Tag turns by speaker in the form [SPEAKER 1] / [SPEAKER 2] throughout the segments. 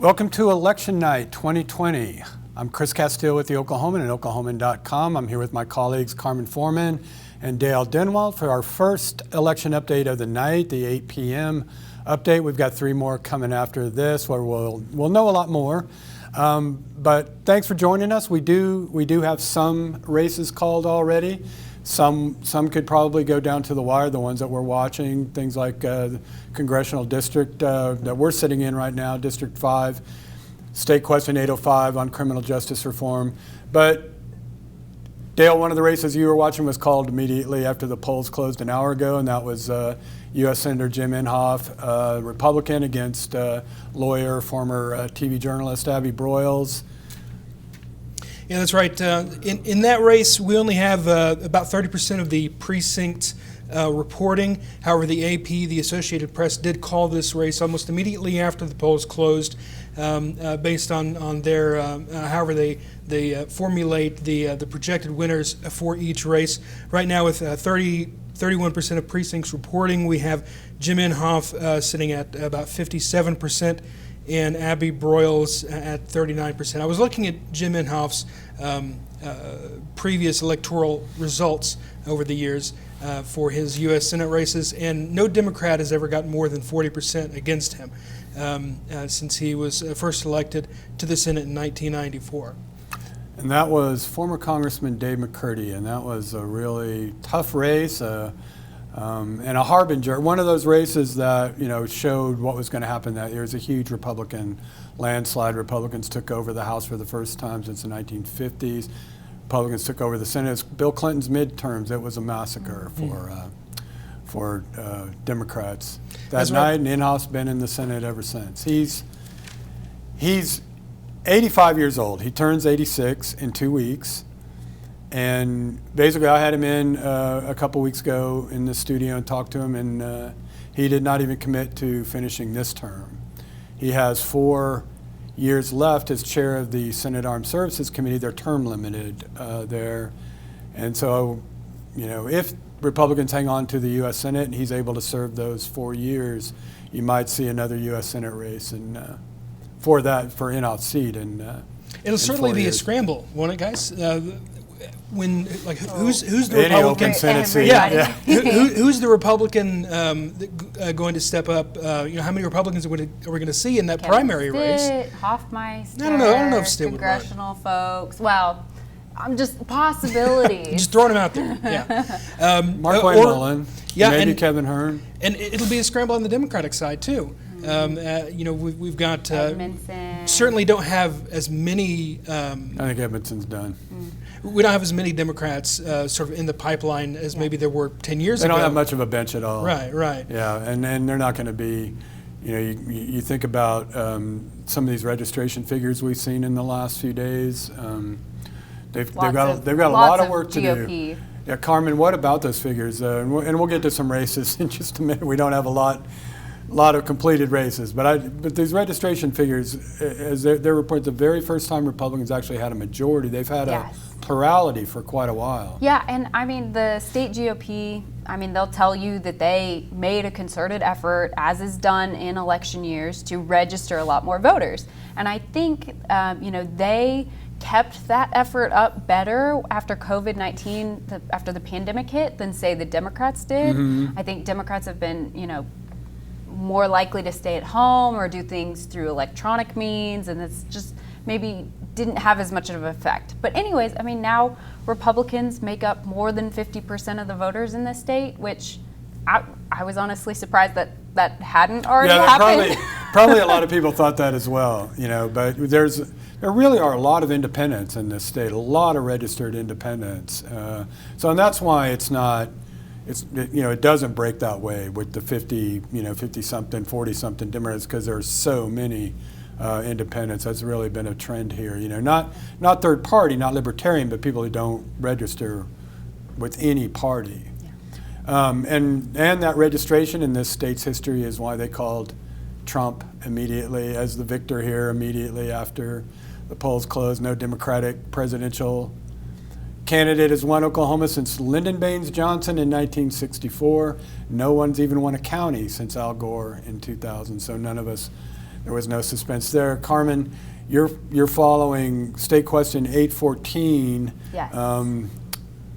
[SPEAKER 1] Welcome to Election Night 2020. I'm Chris Castile with the Oklahoman and Oklahoman.com. I'm here with my colleagues Carmen Foreman and Dale Denwald for our first election update of the night, the 8 p.m. update. We've got 3 more coming after this where we'll know a lot more. But thanks for joining us. We do have some races called already. Some could probably go down to the wire, the ones that we're watching, things like the Congressional District that we're sitting in right now, District 5, State Question 805 on criminal justice reform. But Dale, one of the races you were watching was called immediately after the polls closed an hour ago, and that was U.S. Senator Jim Inhofe, Republican, against lawyer, former TV journalist Abby Broyles.
[SPEAKER 2] Yeah, that's right. In that race, we only have about 30% of the precinct reporting. However, the AP, the Associated Press, did call this race almost immediately after the polls closed, based on their however they formulate the projected winners for each race. Right now, with 31% of precincts reporting, we have Jim Inhofe sitting at about 57%. And Abby Broyles at 39%. I was looking at Jim Inhofe's previous electoral results over the years for his U.S. Senate races, and no Democrat has ever gotten more than 40% against him since he was first elected to the Senate in 1994.
[SPEAKER 1] And that was former Congressman Dave McCurdy, and that was a really tough race. And a harbinger, one of those races that showed what was going to happen that year. It was a huge Republican landslide. Republicans took over the House for the first time since the 1950s. Republicans took over the Senate. It was Bill Clinton's midterms. It was a massacre for Democrats that night, and Inhofe's been in the Senate ever since. He's 85 years old. He turns 86 in 2 weeks. And basically, I had him in a couple weeks ago in the studio and talked to him, and he did not even commit to finishing this term. He has 4 years left as chair of the Senate Armed Services Committee. They're term limited there. And so, if Republicans hang on to the U.S. Senate and he's able to serve those 4 years, you might see another U.S. Senate race for Inhofe's seat.
[SPEAKER 2] It'll certainly be a scramble, won't it, guys? Who's the Republican? Who's the Republican going to step up? How many Republicans are we going to see in that primary race?
[SPEAKER 3] Hoffmeister.
[SPEAKER 2] I don't know if Stitt
[SPEAKER 3] Congressional folks. Well, I'm just possibilities.
[SPEAKER 2] Just throwing them out there. Yeah.
[SPEAKER 1] Mark Wayne Mullen. Yeah, maybe Kevin Hearn.
[SPEAKER 2] And it'll be a scramble on the Democratic side too. We've got certainly don't have as many.
[SPEAKER 1] I think Edmondson's done.
[SPEAKER 2] We don't have as many Democrats sort of in the pipeline as maybe there were 10 years ago.
[SPEAKER 1] They don't have much of a bench at all.
[SPEAKER 2] Right.
[SPEAKER 1] Yeah, and they're not going to be. You think about some of these registration figures we've seen in the last few days. They've got a lot of work to do. Yeah, Carmen, what about those figures? And we'll get to some races in just a minute. We don't have a lot of completed races, but these registration figures, as their report, the very first time Republicans actually had a majority, they've had a plurality for quite a while.
[SPEAKER 3] Yeah, and I mean the state GOP, they'll tell you that they made a concerted effort, as is done in election years, to register a lot more voters. And I think they kept that effort up better after COVID-19, after the pandemic hit, than say the Democrats did. Mm-hmm. I think Democrats have been, more likely to stay at home or do things through electronic means, and it's just maybe didn't have as much of an effect. But anyways, now Republicans make up more than 50% of the voters in this state, which I was honestly surprised that hadn't already happened.
[SPEAKER 1] Probably a lot of people thought that as well, but there really are a lot of independents in this state, a lot of registered independents. And that's why it doesn't break that way with the 50-something, 40-something Democrats, because there are so many independents. That's really been a trend here. Not third party, not libertarian, but people who don't register with any party. Yeah. And that registration in this state's history is why they called Trump immediately as the victor here, immediately after the polls closed. No Democratic presidential candidate has won Oklahoma since Lyndon Baines Johnson in 1964. No one's even won a county since Al Gore in 2000, so none of us There was no suspense there. Carmen, you're following State Question 814.
[SPEAKER 3] Yes.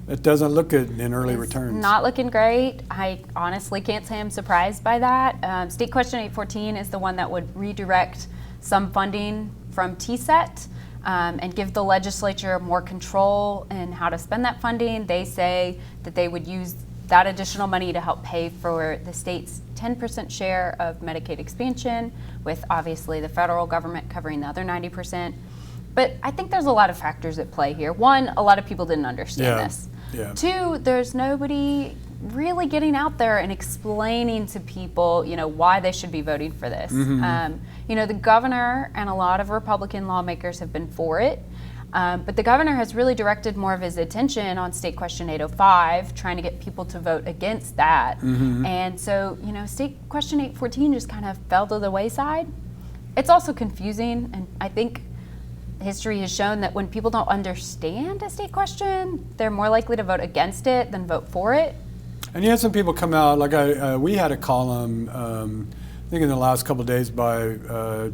[SPEAKER 1] It doesn't look good in early
[SPEAKER 3] It's
[SPEAKER 1] returns.
[SPEAKER 3] not looking great. I honestly can't say I'm surprised by that. State Question 814 is the one that would redirect some funding from TSET and give the legislature more control in how to spend that funding. They say that they would use that additional money to help pay for the state's 10% share of Medicaid expansion, with obviously the federal government covering the other 90%. But I think there's a lot of factors at play here. One, a lot of people didn't understand this.
[SPEAKER 1] Yeah.
[SPEAKER 3] Two, there's nobody really getting out there and explaining to people, why they should be voting for this. The governor and a lot of Republican lawmakers have been for it. But the governor has really directed more of his attention on State Question 805, trying to get people to vote against that. And so, State Question 814 just kind of fell to the wayside. It's also confusing, and I think history has shown that when people don't understand a state question, they're more likely to vote against it than vote for it.
[SPEAKER 1] And you had some people come out, like we had a column, I think in the last couple of days by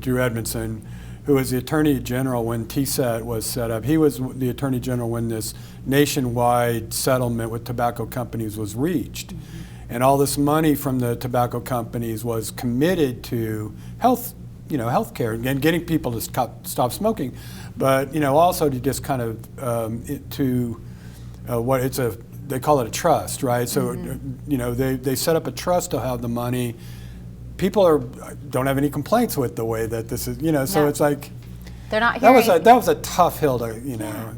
[SPEAKER 1] Drew Edmondson, who was the Attorney General when TSET was set up. He was the Attorney General when this nationwide settlement with tobacco companies was reached. And all this money from the tobacco companies was committed to health care and getting people to stop smoking, but also to just kind of they call it a trust, right? So they set up a trust to have the money. People don't have any complaints with the way that this is, so it's like
[SPEAKER 3] they're not hearing.
[SPEAKER 1] That was a tough hill to,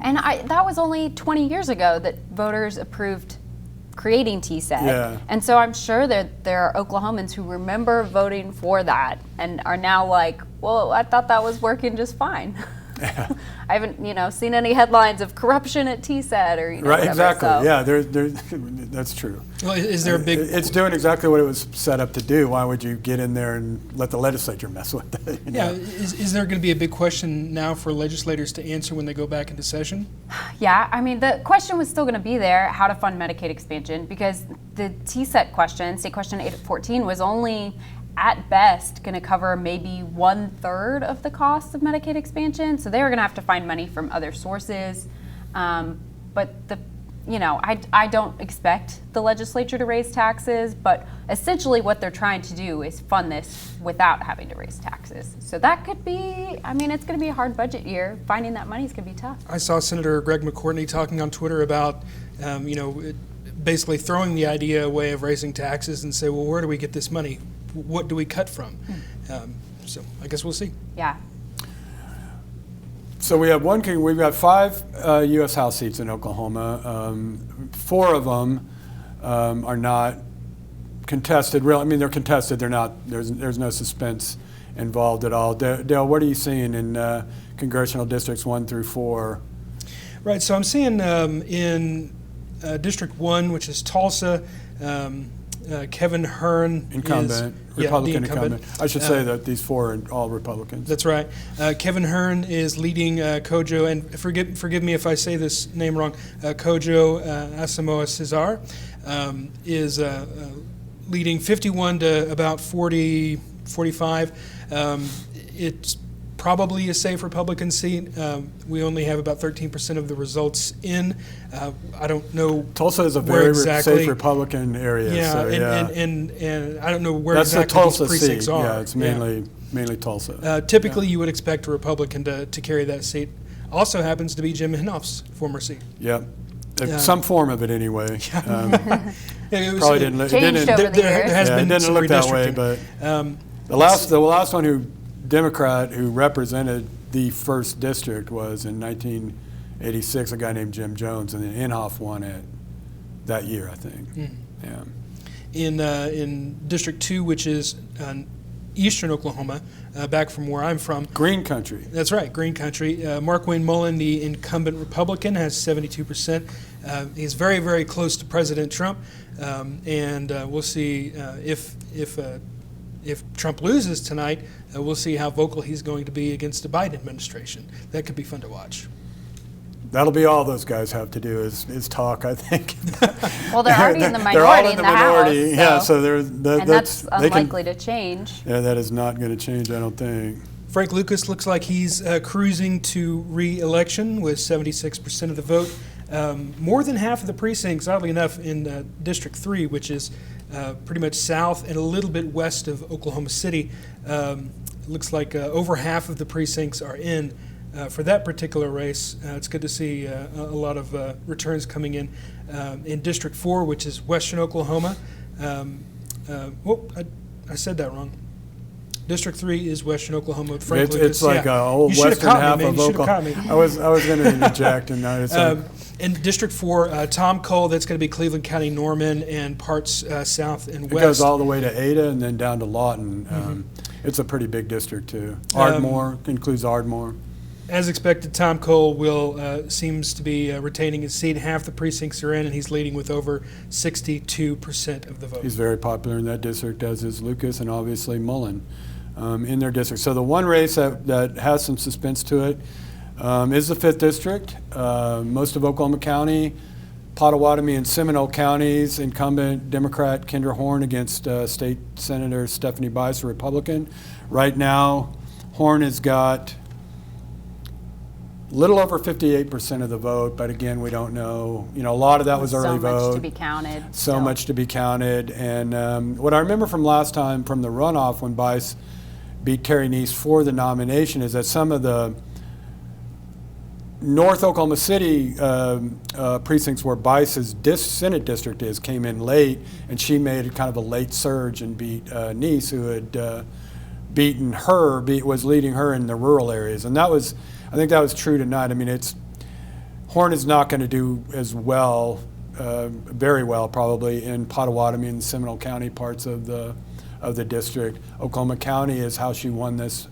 [SPEAKER 3] And that was only 20 years ago that voters approved creating TSET.
[SPEAKER 1] Yeah.
[SPEAKER 3] And so I'm sure that there are Oklahomans who remember voting for that and are now like, well, I thought that was working just fine.
[SPEAKER 1] Yeah.
[SPEAKER 3] I haven't, seen any headlines of corruption at TSET or,
[SPEAKER 1] right,
[SPEAKER 3] whatever,
[SPEAKER 1] exactly.
[SPEAKER 3] so.
[SPEAKER 1] Yeah, that's true.
[SPEAKER 2] Well, is there a big?
[SPEAKER 1] It's doing exactly what it was set up to do. Why would you get in there and let the legislature mess with it?
[SPEAKER 2] Yeah, is there going to be a big question now for legislators to answer when they go back into session?
[SPEAKER 3] Yeah, I mean, the question was still going to be there, how to fund Medicaid expansion, because the TSET question, State Question 814, was only at best going to cover maybe 1/3 of the cost of Medicaid expansion. So they were going to have to find money from other sources. But I don't expect the legislature to raise taxes, but essentially what they're trying to do is fund this without having to raise taxes. So that could be, it's going to be a hard budget year. Finding that money is going to be tough.
[SPEAKER 2] I saw Senator Greg McCourtney talking on Twitter about, basically throwing the idea away of raising taxes and say, well, where do we get this money? What do we cut from? So I guess we'll see.
[SPEAKER 3] Yeah.
[SPEAKER 1] So we've got 5 U.S. House seats in Oklahoma. 4 of them are not contested. They're contested. They're not. There's no suspense involved at all. Dale, what are you seeing in congressional districts 1 through 4?
[SPEAKER 2] Right. So I'm seeing in District 1, which is Tulsa. Kevin Hearn,
[SPEAKER 1] Incumbent, Republican incumbent. I should say that these 4 are all Republicans.
[SPEAKER 2] That's right. Kevin Hearn is leading Kojo, and forgive me if I say this name wrong. Kojo Asamoah Cesar is leading 51 to about 40, 45. It's probably a safe Republican seat. We only have about 13% of the results in. I don't know.
[SPEAKER 1] Tulsa is a very safe Republican area.
[SPEAKER 2] Yeah,
[SPEAKER 1] so,
[SPEAKER 2] and I don't know where
[SPEAKER 1] that's
[SPEAKER 2] exactly
[SPEAKER 1] the Tulsa
[SPEAKER 2] these precincts
[SPEAKER 1] seat.
[SPEAKER 2] are.
[SPEAKER 1] Yeah, it's mainly Tulsa.
[SPEAKER 2] Typically, you would expect a Republican to carry that seat. Also happens to be Jim Inhofe's former seat.
[SPEAKER 1] Yep. Some form of it anyway.
[SPEAKER 2] It
[SPEAKER 1] probably didn't.
[SPEAKER 3] Changed over the years.
[SPEAKER 2] There has been
[SPEAKER 1] didn't
[SPEAKER 2] some
[SPEAKER 1] look that way,
[SPEAKER 2] redistricting.
[SPEAKER 1] but the last one Democrat who represented the 1st district was in 1986, a guy named Jim Jones, and then Inhofe won it that year, I think. Yeah.
[SPEAKER 2] In District 2, which is eastern Oklahoma, back from where I'm from.
[SPEAKER 1] Green country.
[SPEAKER 2] That's right, green country. Mark Wayne Mullen, the incumbent Republican, has 72%. He's very, very close to President Trump, and we'll see if Trump loses tonight, we'll see how vocal he's going to be against the Biden administration. That could be fun to watch.
[SPEAKER 1] that'll be all those guys have to do is talk, I think.
[SPEAKER 3] Well, they're already in the
[SPEAKER 1] They're all
[SPEAKER 3] minority
[SPEAKER 1] in
[SPEAKER 3] in
[SPEAKER 1] the minority.
[SPEAKER 3] House.
[SPEAKER 1] Yeah,
[SPEAKER 3] So.
[SPEAKER 1] so
[SPEAKER 3] And that's unlikely to change.
[SPEAKER 1] Yeah, that is not going to change, I don't think.
[SPEAKER 2] Frank Lucas looks like he's cruising to re-election with 76% of the vote. More than half of the precincts, oddly enough, in District 3, which is pretty much south and a little bit west of Oklahoma City. Looks like over half of the precincts are in for that particular race. It's good to see a lot of returns coming in. In District 4, which is western Oklahoma. I said that wrong. District 3 is western Oklahoma with Frank Lucas.
[SPEAKER 1] It's like an old
[SPEAKER 2] You should've
[SPEAKER 1] western
[SPEAKER 2] caught me,
[SPEAKER 1] half
[SPEAKER 2] man.
[SPEAKER 1] of
[SPEAKER 2] You should've caught
[SPEAKER 1] Oklahoma.
[SPEAKER 2] me.
[SPEAKER 1] I was going to interject, and now it's like,
[SPEAKER 2] In District 4, Tom Cole, that's going to be Cleveland County, Norman, and parts south and
[SPEAKER 1] it
[SPEAKER 2] west.
[SPEAKER 1] goes all the way to Ada and then down to Lawton. It's a pretty big district too. Ardmore includes Ardmore.
[SPEAKER 2] As expected, Tom Cole will seems to be retaining his seat. Half the precincts are in, and he's leading with over 62% of the vote.
[SPEAKER 1] He's very popular in that district, as is Lucas and obviously Mullen in their district. So the one race that has some suspense to it is the 5th District. Most of Oklahoma County, Pottawatomie and Seminole counties, incumbent Democrat Kendra Hearn against State Senator Stephanie Bice, a Republican. Right now, Hearn has got a little over 58% of the vote, but again, we don't know. You know, a lot of that was early vote.
[SPEAKER 3] So much to be counted.
[SPEAKER 1] So much to be counted. And what I remember from last time, from the runoff when Bice beat Terry Neese for the nomination, is that some of the North Oklahoma City precincts where Bice's Senate district is came in late, and she made kind of a late surge and beat Neese, who had beaten her, was leading her in the rural areas. And that was, I think that was true tonight. I mean, Hearn is not going to do as well, very well probably, in Pottawatomie and Seminole County parts of the district. Oklahoma County is how she won this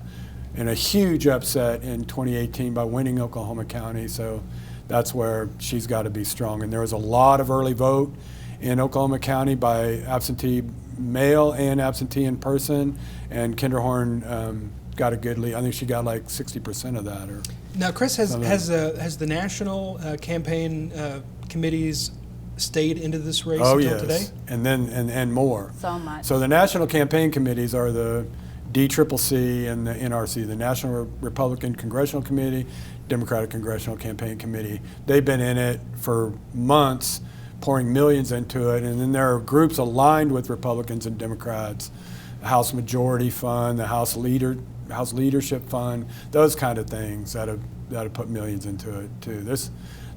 [SPEAKER 1] in a huge upset in 2018 by winning Oklahoma County. So that's where she's got to be strong. And there was a lot of early vote in Oklahoma County by absentee mail and absentee in person. And Kendra Hearn got a good lead. I think she got like 60% of that. Or
[SPEAKER 2] Now, Chris, has the national campaign committees stayed into this race until today?
[SPEAKER 1] And then and more.
[SPEAKER 3] So much.
[SPEAKER 1] So the national campaign committees are the DCCC and the NRC, the National Republican Congressional Committee, Democratic Congressional Campaign Committee. They've been in it for months, pouring millions into it, and then there are groups aligned with Republicans and Democrats, the House Majority Fund, the House Leadership Fund, those kind of things that have put millions into it too.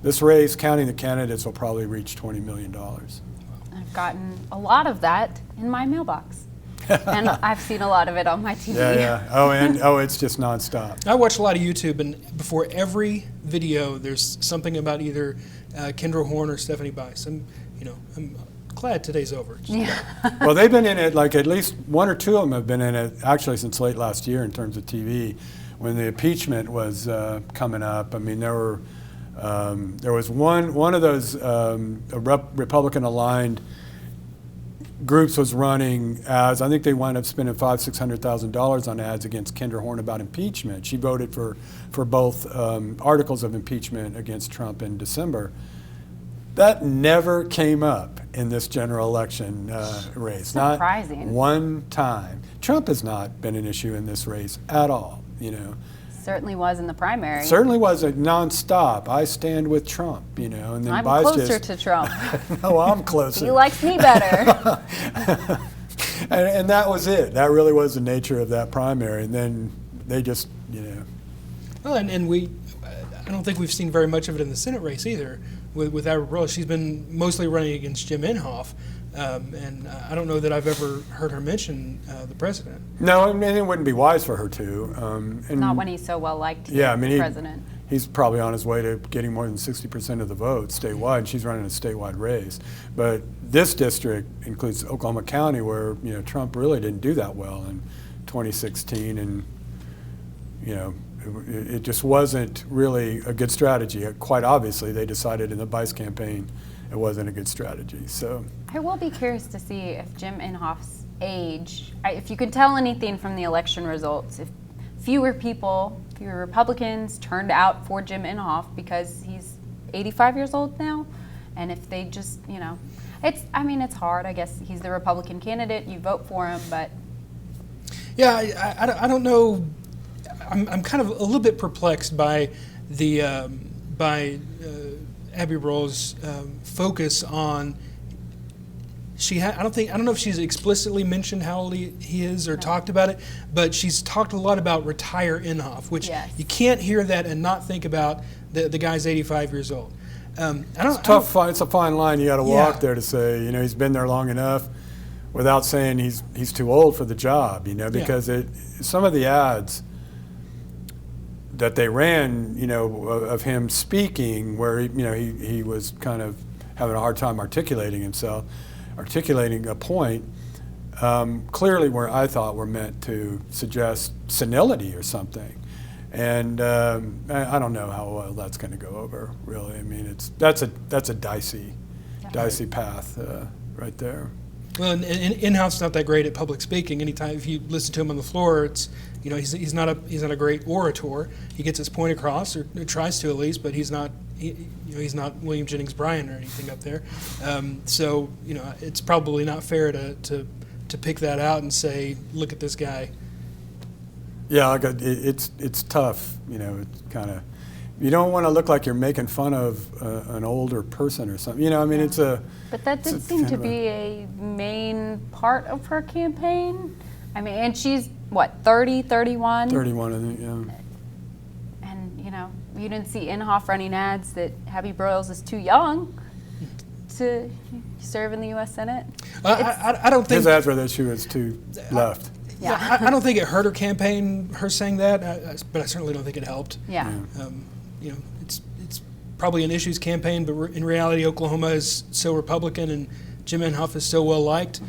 [SPEAKER 1] This race, counting the candidates, will probably reach $20 million.
[SPEAKER 3] I've gotten a lot of that in my mailbox. And I've seen a lot of it on my TV.
[SPEAKER 1] Yeah. It's just nonstop.
[SPEAKER 2] I watch a lot of YouTube, and before every video, there's something about either Kendra Hearn or Stephanie Bice. I'm glad today's over.
[SPEAKER 3] Yeah.
[SPEAKER 1] Well, they've been in it, like at least one or two of them have been in it actually since late last year in terms of TV. When the impeachment was coming up, I mean, there was one of those Republican-aligned groups was running ads. I think they wound up spending $500,000-$600,000 on ads against Kendra Hearn about impeachment. She voted for both articles of impeachment against Trump in December. That never came up in this general election race.
[SPEAKER 3] Surprising.
[SPEAKER 1] Not one time. Trump has not been an issue in this race at all.
[SPEAKER 3] Certainly was in the primary.
[SPEAKER 1] Certainly was a nonstop. I stand with Trump, and then
[SPEAKER 3] I'm
[SPEAKER 1] Bice
[SPEAKER 3] closer to Trump.
[SPEAKER 1] No, I'm closer.
[SPEAKER 3] He likes me better.
[SPEAKER 1] and that was it. That really was the nature of that primary. And then they just,
[SPEAKER 2] Well, and I don't think we've seen very much of it in the Senate race either. With Albert Burrows, she's been mostly running against Jim Inhofe, and I don't know that I've ever heard her mention the president.
[SPEAKER 1] No, and it wouldn't be wise for her to. And
[SPEAKER 3] Not when he's so well liked.
[SPEAKER 1] Yeah, I mean,
[SPEAKER 3] president.
[SPEAKER 1] He's probably on his way to getting more than 60% of the vote statewide, and she's running a statewide race. But this district includes Oklahoma County, where Trump really didn't do that well in 2016, and it just wasn't really a good strategy. Quite obviously, they decided in the Bice campaign it wasn't a good strategy. So
[SPEAKER 3] I will be curious to see if Jim Inhofe's age, if you could tell anything from the election results, if fewer people fewer Republicans turned out for Jim Inhofe because he's 85 years old now. And if they just, it's hard. I guess he's the Republican candidate. You vote for him, but.
[SPEAKER 2] Yeah, I don't know. I'm kind of a little bit perplexed by the Abby Broyles' focus on. I don't know if she's explicitly mentioned how old he is or talked about it, but she's talked a lot about retire Inhofe, which you can't hear that and not think about the guy's 85 years old.
[SPEAKER 1] It's a fine line you got to walk there to say, he's been there long enough, without saying he's too old for the job, because some of the ads that they ran, of him speaking, where he was kind of having a hard time articulating a point, clearly where I thought were meant to suggest senility or something. And I don't know how well that's going to go over, really. I mean, that's a dicey path right there.
[SPEAKER 2] Well, and Inhofe's not that great at public speaking. Anytime if you listen to him on the floor, it's he's not a great orator. He gets his point across, or tries to at least, but he's not William Jennings Bryan or anything up there. So it's probably not fair to pick that out and say, look at this guy.
[SPEAKER 1] Yeah, it's tough. It's kind of, you don't want to look like you're making fun of an older person or something. It's a.
[SPEAKER 3] But that did seem to be a main part of her campaign. I mean, and she's what, 30, 31?
[SPEAKER 1] 31, I think, yeah.
[SPEAKER 3] And you didn't see Inhofe running ads that Abby Broyles is too young to serve in the U.S. Senate.
[SPEAKER 2] I don't think
[SPEAKER 1] his ads were that she was too left.
[SPEAKER 3] Yeah.
[SPEAKER 2] I don't think it hurt her campaign, her saying that, but I certainly don't think it helped.
[SPEAKER 3] Yeah.
[SPEAKER 2] It's probably an issues campaign, but in reality, Oklahoma is so Republican and Jim Inhofe is so well liked.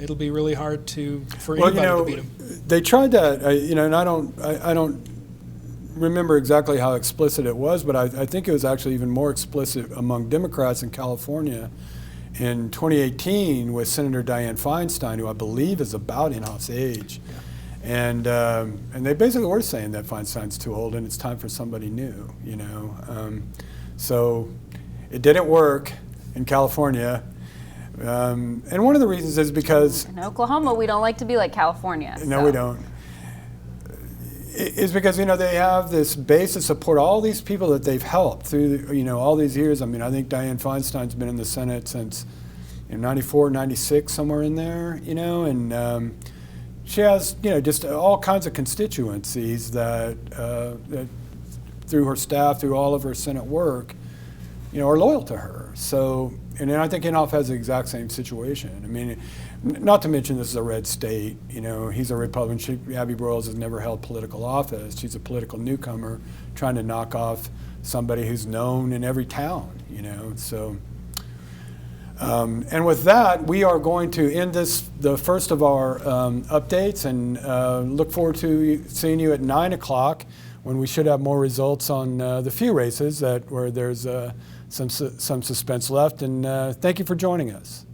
[SPEAKER 2] It'll be really hard for anybody to beat him.
[SPEAKER 1] They tried that, and I don't remember exactly how explicit it was, but I think it was actually even more explicit among Democrats in California in 2018 with Senator Dianne Feinstein, who I believe is about Inhofe's age. Yeah. And they basically were saying that Feinstein's too old and it's time for somebody new, So it didn't work in California. And one of the reasons is because...
[SPEAKER 3] In Oklahoma, we don't like to be like California.
[SPEAKER 1] No, we don't. Is because, they have this base of support, all these people that they've helped through, all these years. I mean, I think Dianne Feinstein's been in the Senate since 94, 96, somewhere in there, and she has, just all kinds of constituencies that through her staff, through all of her Senate work, are loyal to her. So, and I think Inhofe has the exact same situation. I mean, not to mention this is a red state. He's a Republican. Abby Broyles has never held political office. She's a political newcomer trying to knock off somebody who's known in every town, So, and with that, we are going to end the first of our updates, and look forward to seeing you at 9 o'clock when we should have more results on the few races where there's some suspense left. And thank you for joining us.